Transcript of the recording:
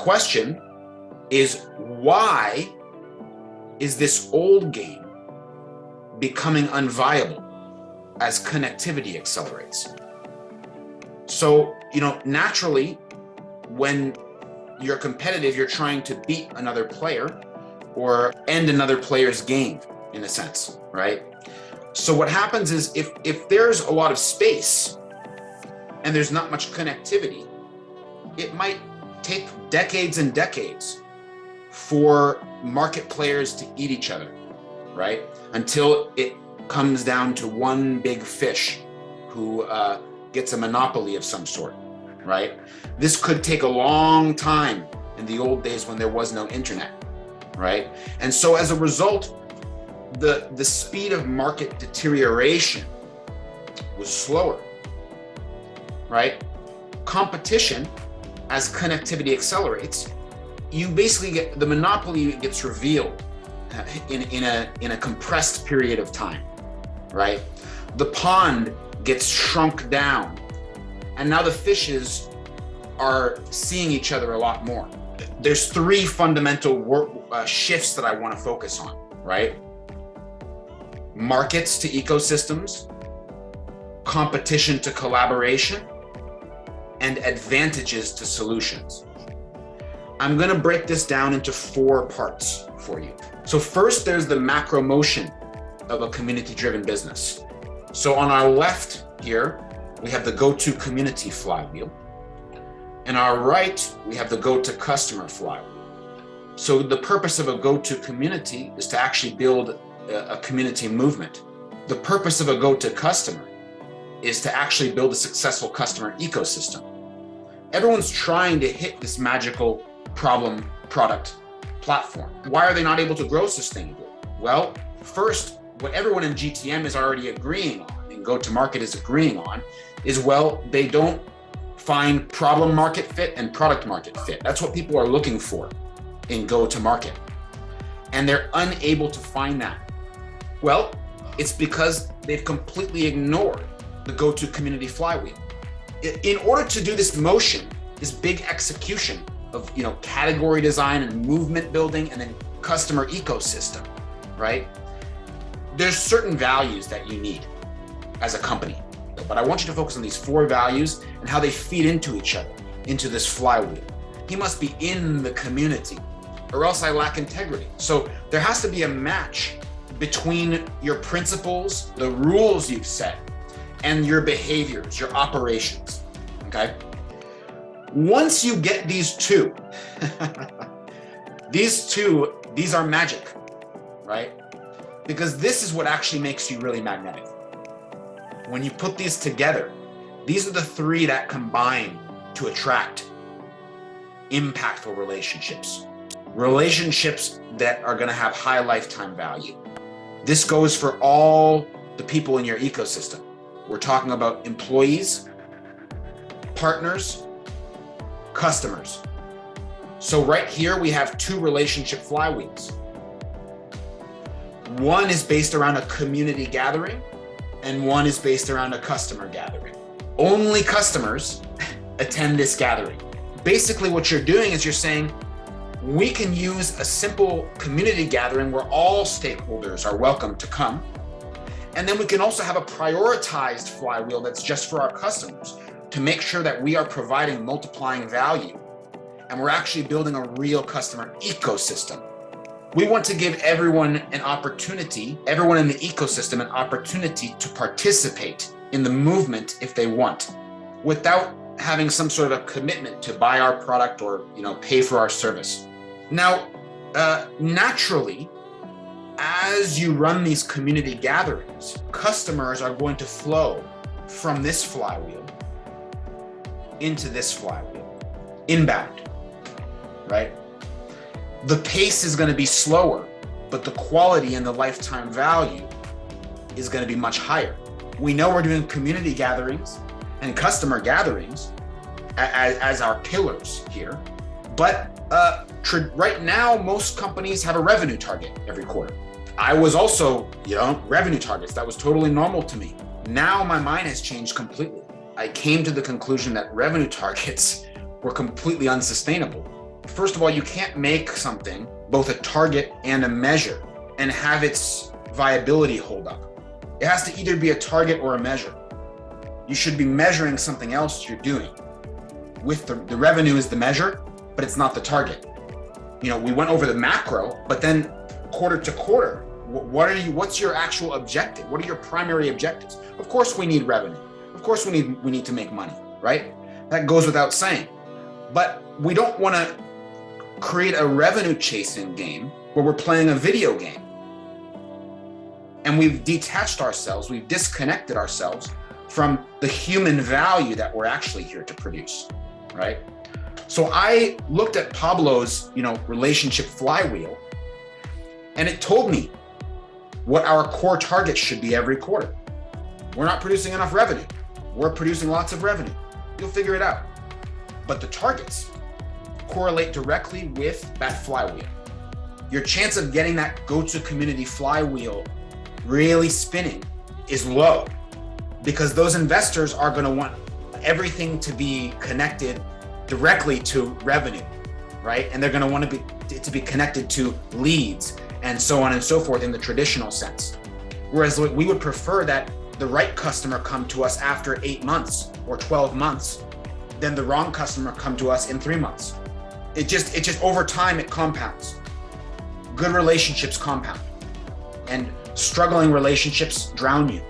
question is, why is this old game becoming unviable as connectivity accelerates? So, naturally, when you're competitive, you're trying to beat another player or end another player's game, in a sense, right? So what happens is if there's a lot of space and there's not much connectivity, it might take decades and decades for market players to eat each other, right? Until it comes down to one big fish who gets a monopoly of some sort, right? This could take a long time in the old days when there was no internet, right? And so as a result, the speed of market deterioration was slower, right? Competition, as connectivity accelerates, you basically get the monopoly gets revealed in a compressed period of time, right? The pond gets shrunk down, and now the fishes are seeing each other a lot more. There's three fundamental shifts that I want to focus on, right? Markets to ecosystems, competition to collaboration, and advantages to solutions. I'm going to break this down into 4 parts for you. So first, there's the macro motion of a community-driven business. So on our left here, we have the go-to community flywheel. And our right, we have the go-to customer flywheel. So the purpose of a go-to community is to actually build a community movement. The purpose of a go-to customer is to actually build a successful customer ecosystem. Everyone's trying to hit this magical problem product platform. Why are they not able to grow sustainably? Well, first, what everyone in GTM is already agreeing on and go-to-market is agreeing on is, well, they don't find problem market fit and product market fit. That's what people are looking for in go-to-market. And they're unable to find that. Well, it's because they've completely ignored the go-to community flywheel. In order to do this motion, this big execution of category design and movement building and then customer ecosystem, right? There's certain values that you need as a company. But I want you to focus on these 4 values and how they feed into each other, into this flywheel. He must be in the community, or else I lack integrity. So there has to be a match between your principles, the rules you've set, and your behaviors, your operations, okay? Once you get these 2, these are magic, right? Because this is what actually makes you really magnetic. When you put these together, these are the 3 that combine to attract impactful relationships. Relationships that are going to have high lifetime value. This goes for all the people in your ecosystem. We're talking about employees, partners, customers. So right here, we have 2 relationship flywheels. One is based around a community gathering, and one is based around a customer gathering. Only customers attend this gathering. Basically, what you're doing is you're saying, we can use a simple community gathering where all stakeholders are welcome to come. And then we can also have a prioritized flywheel that's just for our customers to make sure that we are providing multiplying value and we're actually building a real customer ecosystem. We want to give everyone an opportunity, everyone in the ecosystem, an opportunity to participate in the movement if they want, without having some sort of a commitment to buy our product or pay for our service. Now, naturally, as you run these community gatherings, customers are going to flow from this flywheel into this flywheel, inbound, right? The pace is going to be slower, but the quality and the lifetime value is going to be much higher. We know we're doing community gatherings and customer gatherings as our pillars here, but right now, most companies have a revenue target every quarter. I was also, revenue targets. That was totally normal to me. Now my mind has changed completely. I came to the conclusion that revenue targets were completely unsustainable. first of all, you can't make something both a target and a measure and have its viability hold up. It has to either be a target or a measure. You should be measuring something else you're doing. With the revenue is the measure, but it's not the target. We went over the macro, but then quarter to quarter, what's your actual objective? What are your primary objectives? Of course we need revenue. Of course we need to make money, right? That goes without saying. But we don't want to create a revenue chasing game where we're playing a video game. And we've detached ourselves, we've disconnected ourselves from the human value that we're actually here to produce, right? So I looked at Pablo's, relationship flywheel, and it told me what our core targets should be every quarter. We're not producing enough revenue. We're producing lots of revenue. You'll figure it out. But the targets correlate directly with that flywheel. Your chance of getting that go-to community flywheel really spinning is low, because those investors are going to want everything to be connected directly to revenue, right? And they're going to want to be connected to leads and so on and so forth in the traditional sense. Whereas we would prefer that the right customer come to us after 8 months or 12 months than the wrong customer come to us in 3 months. It just over time, it compounds. Good relationships compound, and struggling relationships drown you.